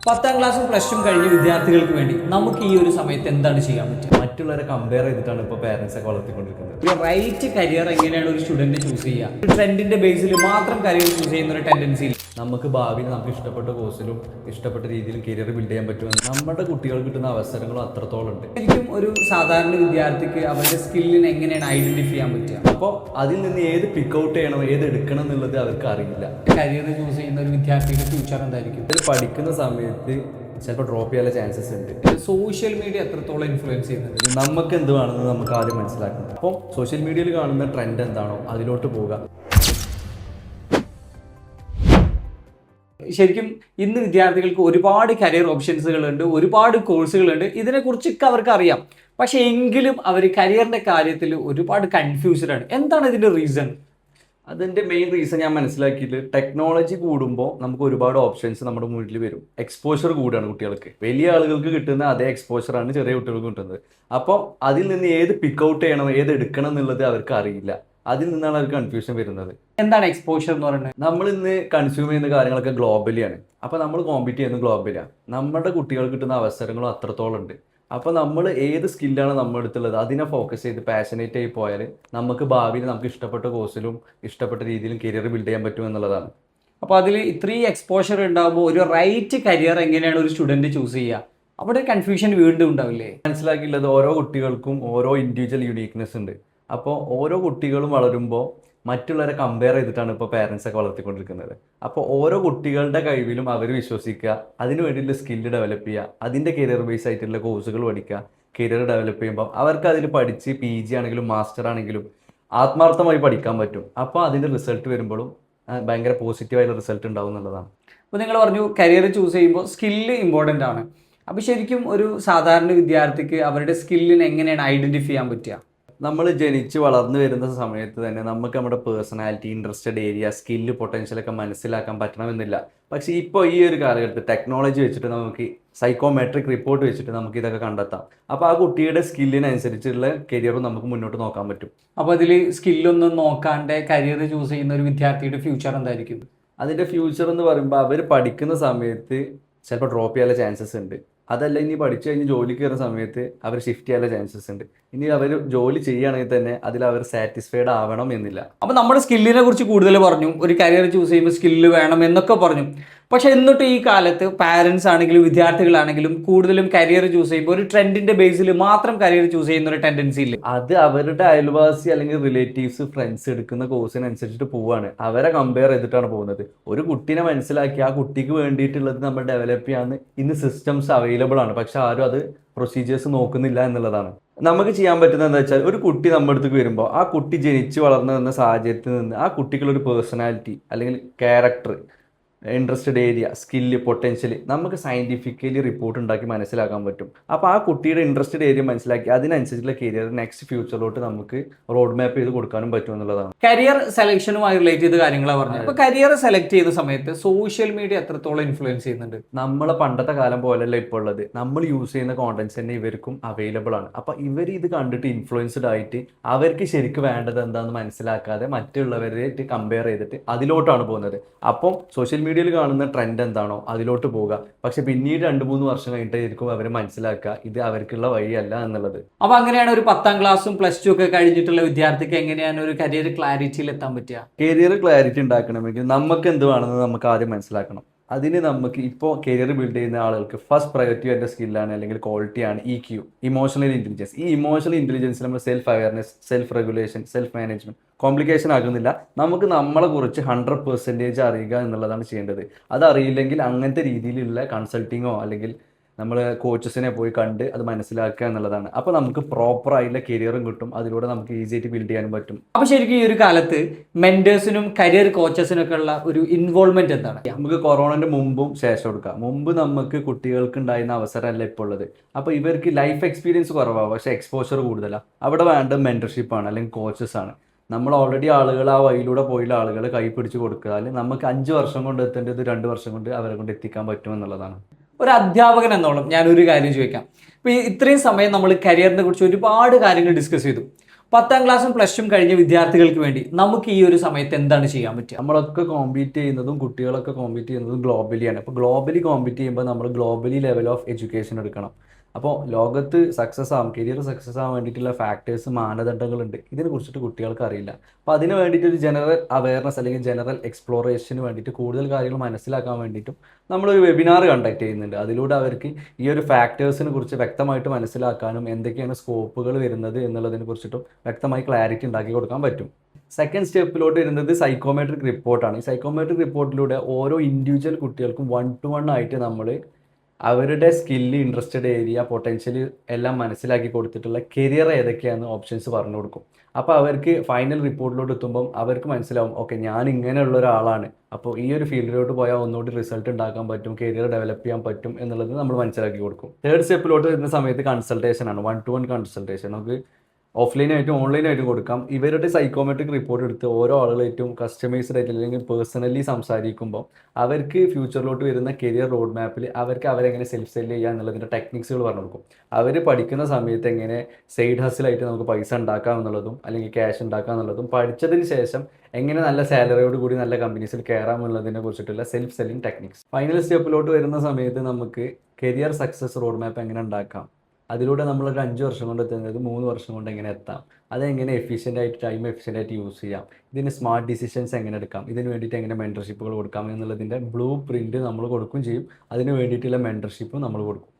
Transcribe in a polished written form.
10ാം ക്ലാസ്സും plus two കഴിഞ്ഞ വിദ്യാർത്ഥികൾക്ക് വേണ്ടി നമുക്ക് ഈ ഒരു സമയത്ത് എന്താണ് ചെയ്യാൻ പറ്റുക? മറ്റുള്ളവരെ കമ്പയർ ചെയ്തിട്ടാണ് ഇപ്പോൾ പാരൻസ് ഒക്കെ വളർത്തിക്കൊണ്ടിരിക്കുന്നത്. ഒരു റൈറ്റ് കരിയർ എങ്ങനെയാണ് ഒരു സ്റ്റുഡന്റ് ചൂസ് ചെയ്യുക? ഒരു ട്രെൻഡിന്റെ ബേസിൽ മാത്രം കരിയർ ചൂസ് ചെയ്യുന്ന ഒരു ടെൻഡൻസി. നമുക്ക് ഭാവിയിൽ നമുക്ക് ഇഷ്ടപ്പെട്ട കോഴ്സിലും ഇഷ്ടപ്പെട്ട രീതിയിലും കരിയർ ബിൽഡ് ചെയ്യാൻ പറ്റുമെന്ന് നമ്മുടെ കുട്ടികൾക്ക് കിട്ടുന്ന അവസരങ്ങളും അത്രത്തോളം ഉണ്ട്. ശരിക്കും ഒരു സാധാരണ വിദ്യാർത്ഥിക്ക് അവരുടെ സ്കില്ലിനെ എങ്ങനെയാണ് ഐഡന്റിഫൈ ചെയ്യാൻ പറ്റുക? അപ്പോൾ അതിൽ നിന്ന് ഏത് പിക്ക് ഔട്ട് ചെയ്യണം, ഏത് എടുക്കണം എന്നുള്ളത് അവർക്ക് അറിയില്ല. കരിയർ ചൂസ് ചെയ്യുന്ന ഒരു വിദ്യാർത്ഥിയുടെ ഫ്യൂച്ചർ എന്തായിരിക്കും? അവർ പഠിക്കുന്ന സമയത്ത് ചിലപ്പോൾ ഡ്രോപ്പ് ചെയ്യാനുള്ള ചാൻസസ് ഉണ്ട്. സോഷ്യൽ മീഡിയ എത്രത്തോളം ഇൻഫ്ലുവൻസ് ചെയ്യുന്നുണ്ട്? നമുക്ക് എന്തുവാണെന്ന് നമുക്ക് ആദ്യം മനസ്സിലാക്കണം. അപ്പോൾ സോഷ്യൽ മീഡിയയിൽ കാണുന്ന ട്രെൻഡ് എന്താണോ അതിലോട്ട് പോകുക. ശരിക്കും ഇന്ന് വിദ്യാർത്ഥികൾക്ക് ഒരുപാട് കരിയർ ഓപ്ഷൻസുകളുണ്ട്, ഒരുപാട് കോഴ്സുകളുണ്ട്, ഇതിനെക്കുറിച്ചൊക്കെ അവർക്ക് അറിയാം. പക്ഷെ എങ്കിലും അവർ കരിയറിന്റെ കാര്യത്തിൽ ഒരുപാട് കൺഫ്യൂസ്ഡ് ആണ്. എന്താണ് ഇതിന്റെ റീസൺ? അതിൻ്റെ മെയിൻ റീസൺ ഞാൻ മനസ്സിലാക്കിയിട്ട്, ടെക്നോളജി കൂടുമ്പോൾ നമുക്ക് ഒരുപാട് ഓപ്ഷൻസ് നമ്മുടെ മുന്നിൽ വരും. എക്സ്പോഷർ കൂടുകയാണ് കുട്ടികൾക്ക്. വലിയ ആളുകൾക്ക് കിട്ടുന്ന അതേ എക്സ്പോഷറാണ് ചെറിയ കുട്ടികൾക്ക് കിട്ടുന്നത്. അപ്പോൾ അതിൽ നിന്ന് ഏത് പിക്ക് ഔട്ട് ചെയ്യണം, ഏത് എടുക്കണം എന്നുള്ളത് അവർക്ക് അറിയില്ല. അതിൽ നിന്നാണ് അവർക്ക് കൺഫ്യൂഷൻ വരുന്നത്. എന്താണ് എക്സ്പോഷർ എന്ന് പറയുന്നത്? നമ്മൾ ഇന്ന് കൺസ്യൂം ചെയ്യുന്ന കാര്യങ്ങളൊക്കെ ഗ്ലോബലിയാണ്. അപ്പോൾ നമ്മൾ കോമ്പീറ്റ് ചെയ്യുന്നത് ഗ്ലോബലിയാണ്. നമ്മുടെ കുട്ടികൾക്ക് കിട്ടുന്ന അവസരങ്ങളും അത്രത്തോളം ഉണ്ട്. അപ്പോൾ നമ്മൾ ഏത് സ്കില്ലാണ് നമ്മുടെ അടുത്തുള്ളത് അതിനെ ഫോക്കസ് ചെയ്ത് പാഷനേറ്റ് ആയി പോയാൽ നമുക്ക് ഭാവിയിൽ നമുക്ക് ഇഷ്ടപ്പെട്ട കോഴ്സിലും ഇഷ്ടപ്പെട്ട രീതിയിലും കരിയർ ബിൽഡ് ചെയ്യാൻ പറ്റും എന്നുള്ളതാണ്. അപ്പോൾ അതിൽ ഇത്രയും എക്സ്പോഷർ ഉണ്ടാകുമ്പോൾ ഒരു റൈറ്റ് കരിയർ എങ്ങനെയാണ് ഒരു സ്റ്റുഡൻറ്റ് ചൂസ് ചെയ്യുക? അവിടെ കൺഫ്യൂഷൻ വീണ്ടും ഉണ്ടാവില്ലേ? മനസ്സിലാക്കിയുള്ളത് ഓരോ കുട്ടികൾക്കും ഓരോ ഇൻഡിവിജ്വൽ യുണീക്നെസ് ഉണ്ട്. അപ്പോൾ ഓരോ കുട്ടികളും വളരുമ്പോൾ മറ്റുള്ളവരെ കമ്പയർ ചെയ്തിട്ടാണ് ഇപ്പോൾ പാരൻസ് ഒക്കെ വളർത്തിക്കൊണ്ടിരിക്കുന്നത്. അപ്പോൾ ഓരോ കുട്ടികളുടെ കഴിവിലും അവർ വിശ്വസിക്കുക, അതിന് വേണ്ടിയിട്ടുള്ള സ്കില്ല് ഡെവലപ്പ് ചെയ്യുക, അതിൻ്റെ കരിയർ ബേസ് ആയിട്ടുള്ള കോഴ്സുകൾ പഠിക്കുക. കരിയർ ഡെവലപ്പ് ചെയ്യുമ്പോൾ അവർക്ക് അതിൽ പഠിച്ച് PG ആണെങ്കിലും മാസ്റ്റർ ആണെങ്കിലും ആത്മാർത്ഥമായി പഠിക്കാൻ പറ്റും. അപ്പോൾ അതിൻ്റെ റിസൾട്ട് വരുമ്പോഴും ഭയങ്കര പോസിറ്റീവായിട്ടുള്ള റിസൾട്ട് ഉണ്ടാവും എന്നുള്ളതാണ്. അപ്പോൾ നിങ്ങൾ പറഞ്ഞു കരിയർ ചൂസ് ചെയ്യുമ്പോൾ സ്കില്ല് ഇമ്പോർട്ടൻ്റ് ആണ്. അപ്പോൾ ശരിക്കും ഒരു സാധാരണ വിദ്യാർത്ഥിക്ക് അവരുടെ സ്കില്ലിനെ എങ്ങനെയാണ് ഐഡൻറ്റിഫൈ ചെയ്യാൻ പറ്റുക? നമ്മൾ ജനിച്ച് വളർന്നു വരുന്ന സമയത്ത് തന്നെ നമുക്ക് നമ്മുടെ പേഴ്സണാലിറ്റി, ഇൻട്രസ്റ്റഡ് ഏരിയ, സ്കില്ല്, പൊട്ടൻഷ്യലൊക്കെ മനസ്സിലാക്കാൻ പറ്റണമെന്നില്ല. പക്ഷേ ഇപ്പോൾ ഈ ഒരു കാലഘട്ടത്തിൽ ടെക്നോളജി വെച്ചിട്ട് നമുക്ക് സൈക്കോമെട്രിക് റിപ്പോർട്ട് വെച്ചിട്ട് നമുക്ക് ഇതൊക്കെ കണ്ടെത്താം. അപ്പോൾ ആ കുട്ടിയുടെ സ്കില്ലിനനുസരിച്ചുള്ള കരിയറും നമുക്ക് മുന്നോട്ട് നോക്കാൻ പറ്റും. അപ്പോൾ അതിൽ സ്കില്ലൊന്നും നോക്കാണ്ട് കരിയർ ചൂസ് ചെയ്യുന്ന ഒരു വിദ്യാർത്ഥിയുടെ ഫ്യൂച്ചർ എന്തായിരിക്കും? അതിൻ്റെ ഫ്യൂച്ചർ എന്ന് പറയുമ്പോൾ അവർ പഠിക്കുന്ന സമയത്ത് ചിലപ്പോൾ ഡ്രോപ്പ് ചെയ്യാനുള്ള ചാൻസസ് ഉണ്ട്. അതല്ല, ഇനി പഠിച്ചു കഴിഞ്ഞ് ജോലി കയറുന്ന സമയത്ത് അവർ ഷിഫ്റ്റ് ചെയ്യാനുള്ള ചാൻസസ് ഉണ്ട്. ഇനി അവർ ജോലി ചെയ്യുകയാണെങ്കിൽ തന്നെ അതിൽ അവർ സാറ്റിസ്ഫൈഡ് ആവണം എന്നില്ല. അപ്പോൾ നമ്മുടെ സ്കില്ലിനെ കുറിച്ച് കൂടുതൽ പറഞ്ഞു, ഒരു കരിയർ ചൂസ് ചെയ്യുമ്പോൾ സ്കില്ല് വേണം എന്നൊക്കെ പറഞ്ഞു. പക്ഷെ എന്നിട്ട് ഈ കാലത്ത് പാരൻസ് ആണെങ്കിലും വിദ്യാർത്ഥികളാണെങ്കിലും കൂടുതലും കരിയർ ചൂസ് ചെയ്യുമ്പോൾ ഒരു ട്രെൻഡിന്റെ ബേസിൽ മാത്രം കരിയർ ചൂസ് ചെയ്യുന്ന ഒരു ടെൻഡൻസി ഇല്ല. അത് അവരുടെ അയൽവാസി അല്ലെങ്കിൽ റിലേറ്റീവ്സ്, ഫ്രണ്ട്സ് എടുക്കുന്ന കോഴ്സിനനുസരിച്ചിട്ട് പോവാണ്. അവരെ കമ്പയർ ചെയ്തിട്ടാണ് പോകുന്നത്. ഒരു കുട്ടീനെ മനസ്സിലാക്കി ആ കുട്ടിക്ക് വേണ്ടിയിട്ടുള്ളത് നമ്മൾ ഡെവലപ്പ് ചെയ്യാൻ ഇന്ന് സിസ്റ്റംസ് അവൈലബിൾ ആണ്. പക്ഷെ ആരും അത് പ്രൊസീജിയേഴ്സ് നോക്കുന്നില്ല എന്നുള്ളതാണ്. നമുക്ക് ചെയ്യാൻ പറ്റുന്നത് എന്താ വെച്ചാൽ, ഒരു കുട്ടി നമ്മുടെ അടുത്തേക്ക് വരുമ്പോൾ ആ കുട്ടി ജനിച്ച് വളർന്നു വന്ന സാഹചര്യത്തിൽ നിന്ന് ആ കുട്ടിക്കുള്ളൊരു പേഴ്സണാലിറ്റി അല്ലെങ്കിൽ character, interested area, skill, potential നമുക്ക് സയൻറ്റിഫിക്കലി റിപ്പോർട്ട് ഉണ്ടാക്കി മനസ്സിലാക്കാൻ പറ്റും. അപ്പോൾ ആ കുട്ടിയുടെ ഇൻട്രസ്റ്റഡ് ഏരിയ മനസ്സിലാക്കി അതിനനുസരിച്ചുള്ള കരിയർ നെക്സ്റ്റ് ഫ്യൂച്ചറിലോട്ട് നമുക്ക് റോഡ് മാപ്പ് ചെയ്ത് കൊടുക്കാനും പറ്റും എന്നുള്ളതാണ്. കരിയർ സെലക്ഷനുമായി റിലേറ്റ് ചെയ്ത കാര്യങ്ങളാണ് പറഞ്ഞത്. അപ്പോൾ കരിയർ സെലക്ട് ചെയ്യുന്ന സമയത്ത് സോഷ്യൽ മീഡിയ എത്രത്തോളം ഇൻഫ്ലുവൻസ് ചെയ്യുന്നുണ്ട്? നമ്മളെ പണ്ടത്തെ കാലം പോലെയല്ല ഇപ്പോൾ ഉള്ളത്. നമ്മൾ യൂസ് ചെയ്യുന്ന കോണ്ടന്റ്സ് തന്നെ ഇവർക്കും അവൈലബിൾ ആണ്. അപ്പോൾ ഇവർ ഇത് കണ്ടിട്ട് ഇൻഫ്ലുവൻസ്ഡ് ആയിട്ട് അവർക്ക് ശരിക്കും വേണ്ടത് എന്താണെന്ന് മനസ്സിലാക്കാതെ മറ്റുള്ളവരായിട്ട് കമ്പയർ ചെയ്തിട്ട് അതിലോട്ടാണ് പോകുന്നത്. അപ്പം സോഷ്യൽ മീഡിയയിൽ കാണുന്ന ട്രെൻഡ് എന്താണോ അതിലോട്ട് പോവുക. പക്ഷെ പിന്നീട് 2-3 വർഷം കഴിഞ്ഞിട്ടായിരിക്കും അവർ മനസ്സിലാക്കുക ഇത് അവർക്കുള്ള വഴിയല്ല എന്നുള്ളത്. അപ്പോൾ അങ്ങനെയാണ് ഒരു 10ാം ക്ലാസ്സും പ്ലസ് ടു ഒക്കെ കഴിഞ്ഞിട്ടുള്ള വിദ്യാർത്ഥിക്ക് എങ്ങനെയാണ് ഒരു കരിയർ ക്ലാരിറ്റിയിൽ എത്താൻ പറ്റുക? കരിയർ ക്ലാരിറ്റി ഉണ്ടാക്കണമെങ്കിൽ നമുക്ക് എന്തുവാണെന്ന് നമുക്ക് ആദ്യം മനസ്സിലാക്കണം. അതിന് നമുക്ക് ഇപ്പോൾ കരിയർ ബിൽഡ് ചെയ്യുന്ന ആളുകൾക്ക് ഫസ്റ്റ് പ്രയോറിറ്റി എൻ്റെ സ്കില്ലാണ് അല്ലെങ്കിൽ ക്വാളിറ്റിയാണ് EQ, ഇമോഷണൽ ഇൻ്റലിജൻസ്. ഈ ഇമോഷണൽ ഇൻ്റലിജൻസിൽ നമ്മൾ self awareness, self regulation, self management, complication ആകുന്നില്ല. നമുക്ക് നമ്മളെ കുറിച്ച് 100% അറിയുക എന്നുള്ളതാണ് ചെയ്യേണ്ടത്. അതറിയില്ലെങ്കിൽ അങ്ങനത്തെ രീതിയിലുള്ള കൺസൾട്ടിങ്ങോ അല്ലെങ്കിൽ നമ്മൾ കോച്ചസിനെ പോയി കണ്ട് അത് മനസ്സിലാക്കുക എന്നുള്ളതാണ്. അപ്പോൾ നമുക്ക് പ്രോപ്പറായിട്ടുള്ള കരിയറും കിട്ടും. അതിലൂടെ നമുക്ക് ഈസി ആയിട്ട് ബിൽഡ് ചെയ്യാനും പറ്റും. അപ്പോൾ ശരിക്കും ഈ ഒരു കാലത്ത് മെന്റേഴ്സിനും കരിയർ കോച്ചസിനും ഒക്കെ ഉള്ള ഒരു ഇൻവോൾവ്മെന്റ് എന്താണ്? നമുക്ക് കൊറോണൻ്റെ മുമ്പും ശേഷം എടുക്കാം. മുമ്പ് നമുക്ക് കുട്ടികൾക്ക് ഉണ്ടായിരുന്ന അവസരമല്ല ഇപ്പോൾ ഉള്ളത്. അപ്പോൾ ഇവർക്ക് ലൈഫ് എക്സ്പീരിയൻസ് കുറവാണ്, പക്ഷേ എക്സ്പോഷർ കൂടുതലാണ്. അവിടെ വേണ്ട മെന്റർഷിപ്പാണ് അല്ലെങ്കിൽ കോച്ചസ് ആണ്. നമ്മൾ ഓൾറെഡി ആളുകൾ ആ വഴിയിലൂടെ പോയുള്ള ആളുകൾ കൈ പിടിച്ച് കൊടുത്താൽ നമുക്ക് 5 വർഷം കൊണ്ട് എത്തേണ്ടത് 2 വർഷം കൊണ്ട് അവരെ കൊണ്ട് എത്തിക്കാൻ പറ്റും എന്നുള്ളതാണ്. ഒരു അധ്യാപകൻ എന്നോളം ഞാനൊരു കാര്യം ചോദിക്കാം. ഇപ്പോൾ ഇത്രയും സമയം നമ്മൾ കരിയറിനെ കുറിച്ച് ഒരുപാട് കാര്യങ്ങൾ ഡിസ്കസ് ചെയ്തു. 10ാം ക്ലാസ്സും പ്ലസ് ടും കഴിഞ്ഞ വിദ്യാർത്ഥികൾക്ക് വേണ്ടി നമുക്ക് ഈ ഒരു സമയത്ത് എന്താണ് ചെയ്യാൻ പറ്റുക? നമ്മളൊക്കെ കോമ്പീറ്റ് ചെയ്യുന്നതും കുട്ടികളൊക്കെ കോമ്പീറ്റ് ചെയ്യുന്നതും ഗ്ലോബലിയാണ്. അപ്പോൾ ഗ്ലോബലി കോമ്പീറ്റ് ചെയ്യുമ്പോൾ നമ്മൾ ഗ്ലോബലി ലെവൽ ഓഫ് എഡ്യൂക്കേഷൻ എടുക്കണം. അപ്പോൾ ലോകത്ത് സക്സസ് ആവും, കരിയർ സക്സസ് ആവാൻ വേണ്ടിയിട്ടുള്ള ഫാക്ടേഴ്സ്, മാനദണ്ഡങ്ങളുണ്ട്. ഇതിനെ കുറിച്ചിട്ട് കുട്ടികൾക്ക് അറിയില്ല. അപ്പോൾ അതിന് വേണ്ടിയിട്ട് ഒരു ജനറൽ അവയർനെസ് അല്ലെങ്കിൽ ജനറൽ എക്സ്പ്ലോറേഷന് വേണ്ടിയിട്ട് കൂടുതൽ കാര്യങ്ങൾ മനസ്സിലാക്കാൻ വേണ്ടിയിട്ടും നമ്മളൊരു വെബിനാർ കണ്ടക്ട് ചെയ്യുന്നുണ്ട്. അതിലൂടെ അവർക്ക് ഈ ഒരു ഫാക്ടേഴ്സിനെ കുറിച്ച് വ്യക്തമായിട്ട് മനസ്സിലാക്കാനും എന്തൊക്കെയാണ് സ്കോപ്പുകൾ വരുന്നത് എന്നുള്ളതിനെ കുറിച്ചിട്ടും വ്യക്തമായി ക്ലാരിറ്റി ഉണ്ടാക്കി കൊടുക്കാൻ പറ്റും. സെക്കൻഡ് സ്റ്റെപ്പിലോട്ട് വരുന്നത് സൈക്കോമെട്രിക് റിപ്പോർട്ടാണ്. ഈ സൈക്കോമെട്രിക് റിപ്പോർട്ടിലൂടെ ഓരോ ഇൻഡിവിജ്വൽ കുട്ടികൾക്കും 1-to-1 ആയിട്ട് നമ്മൾ അവരുടെ സ്കില്ല്, ഇൻട്രസ്റ്റഡ് ഏരിയ, പൊട്ടൻഷ്യൽ എല്ലാം മനസ്സിലാക്കി കൊടുത്തിട്ടുള്ള കരിയർ ഏതൊക്കെയാണെന്ന് ഓപ്ഷൻസ് പറഞ്ഞു കൊടുക്കും. അപ്പോൾ അവർക്ക് ഫൈനൽ റിപ്പോർട്ടിലോട്ട് എത്തുമ്പം അവർക്ക് മനസ്സിലാവും, ഓക്കെ ഞാൻ ഇങ്ങനെയുള്ള ഒരാളാണ്, അപ്പോൾ ഈ ഒരു ഫീൽഡിലോട്ട് പോയാൽ ഒന്നുകൂടി റിസൾട്ട് ഉണ്ടാക്കാൻ പറ്റും, കരിയർ ഡെവലപ്പ് ചെയ്യാൻ പറ്റും എന്നുള്ളത് നമ്മൾ മനസ്സിലാക്കി കൊടുക്കും. തേർഡ് സ്റ്റെപ്പിലോട്ട് വരുന്ന സമയത്ത് കൺസൾട്ടേഷൻ ആണ്, 1-to-1 കൺസൾട്ടേഷൻ. നമുക്ക് ഓഫ്ലൈനായിട്ടും ഓൺലൈനായിട്ടും കൊടുക്കാം. ഇവരുടെ സൈക്കോമെട്രിക് റിപ്പോർട്ട് എടുത്ത് ഓരോ ആളുകളായിട്ടും കസ്റ്റമൈസ്ഡ് ആയിട്ട് അല്ലെങ്കിൽ പേഴ്സണലി സംസാരിക്കുമ്പോൾ അവർക്ക് ഫ്യൂച്ചറിലോട്ട് വരുന്ന കരിയർ റോഡ് മാപ്പിൽ അവർക്ക് അവരെങ്ങനെ സെൽഫ് സെല്ല് ചെയ്യുക എന്നുള്ളതിൻ്റെ ടെക്നിക്സുകൾ പറഞ്ഞു കൊടുക്കും. അവർ പഠിക്കുന്ന സമയത്ത് എങ്ങനെ സൈഡ് ഹസിലായിട്ട് നമുക്ക് പൈസ ഉണ്ടാക്കാം എന്നുള്ളതും അല്ലെങ്കിൽ ക്യാഷ് ഉണ്ടാക്കാം എന്നുള്ളതും, പഠിച്ചതിന് ശേഷം എങ്ങനെ നല്ല സാലറിയോട് കൂടി നല്ല കമ്പനീസിൽ കയറാം എന്നുള്ളതിനെ കുറിച്ചിട്ടുള്ള സെൽഫ് സെല്ലിംഗ് ടെക്നിക്സ്. ഫൈനൽ സ്റ്റെപ്പിലോട്ട് വരുന്ന സമയത്ത് നമുക്ക് കരിയർ സക്സസ് റോഡ് മാപ്പ് എങ്ങനെ ഉണ്ടാക്കാം, അതിലൂടെ നമ്മളൊരു 5 വർഷം കൊണ്ട് എത്തുന്നത് 3 വർഷം കൊണ്ട് എങ്ങനെ എത്താം, അതെങ്ങനെ ടൈം എഫിഷ്യൻ്റ് ആയിട്ട് യൂസ് ചെയ്യാം, ഇതിന് സ്മാർട്ട് ഡിസിഷൻസ് എങ്ങനെ എടുക്കാം, ഇതിന് വേണ്ടിയിട്ട് എങ്ങനെ മെൻറ്റർഷിപ്പുകൾ കൊടുക്കാം എന്നുള്ളതിൻ്റെ ബ്ലൂ പ്രിൻറ്റ് നമ്മൾ കൊടുക്കുകയും ചെയ്യും. അതിന് വേണ്ടിയിട്ടുള്ള മെൻറ്റർഷിപ്പും നമ്മൾ കൊടുക്കും.